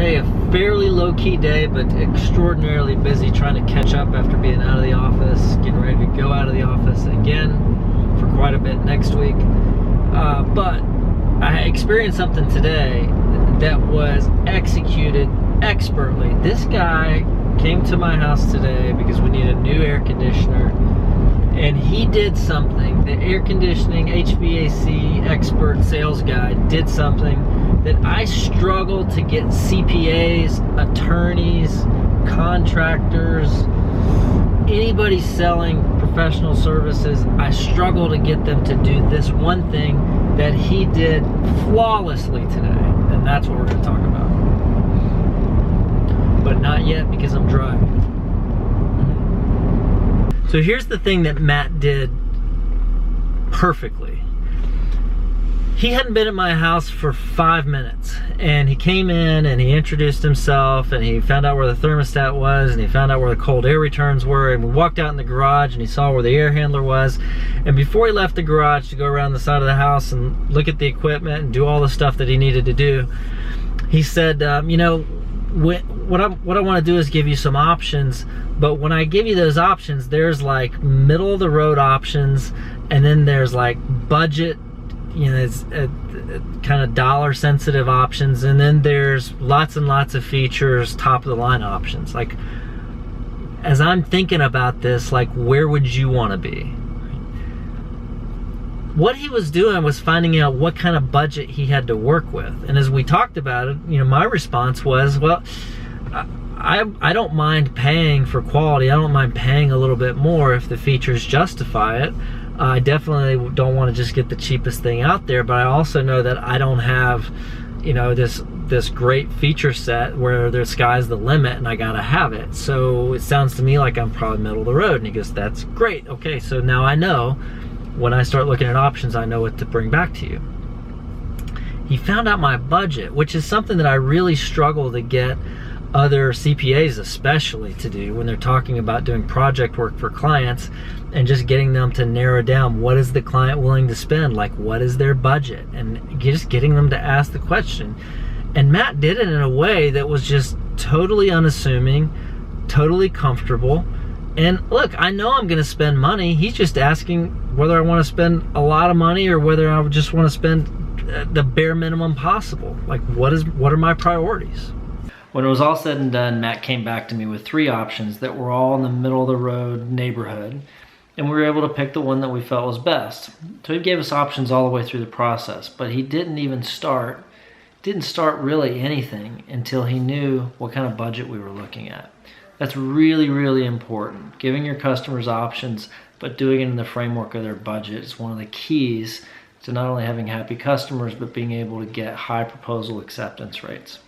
Today, a fairly low-key day, but extraordinarily busy trying to catch up after being out of the office, getting ready to go out of the office again for quite a bit next week. But I experienced something today that was executed expertly. This guy came to my house today because we need a new air conditioner, and he did something. The air conditioning HVAC expert sales guy did something that I struggle to get CPAs, attorneys, contractors, anybody selling professional services. I struggle to get them to do this one thing that he did flawlessly today, and that's what we're going to talk about. But not yet, because I'm driving. So here's the thing that Matt did perfectly. He hadn't been at my house for 5 minutes, and he came in and he introduced himself, and he found out where the thermostat was, and he found out where the cold air returns were, and we walked out in the garage and he saw where the air handler was. And before he left the garage to go around the side of the house and look at the equipment and do all the stuff that he needed to do, he said, you know, what I want to do is give you some options, but when I give you those options, there's like middle of the road options, and then there's like budget, you know, it's kind of dollar sensitive options, and then there's lots and lots of features, top of the line options. Like, as I'm thinking about this, like, where would you want to be? What he was doing was finding out what kind of budget he had to work with. And as we talked about it, you know, my response was, well, I don't mind paying for quality. I don't mind paying a little bit more if the features justify it. I definitely don't want to just get the cheapest thing out there, but I also know that I don't have, you know, this great feature set where the sky's the limit and I gotta have it. So it sounds to me like I'm probably middle of the road. And he goes, that's great. Okay, so now I know when I start looking at options, I know what to bring back to you. He found out my budget, which is something that I really struggle to get other CPAs especially to do when they're talking about doing project work for clients, and just getting them to narrow down what is the client willing to spend, like what is their budget, and just getting them to ask the question. And Matt did it in a way that was just totally unassuming, totally comfortable. And look, I know I'm gonna spend money. He's just asking whether I want to spend a lot of money or whether I just want to spend the bare minimum possible. Like, what are my priorities? When it was all said and done, Matt came back to me with 3 options that were all in the middle of the road neighborhood, and we were able to pick the one that we felt was best. So he gave us options all the way through the process, but he didn't start really anything until he knew what kind of budget we were looking at. That's really, really important. Giving your customers options, but doing it in the framework of their budget is one of the keys to not only having happy customers, but being able to get high proposal acceptance rates.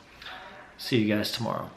See you guys tomorrow.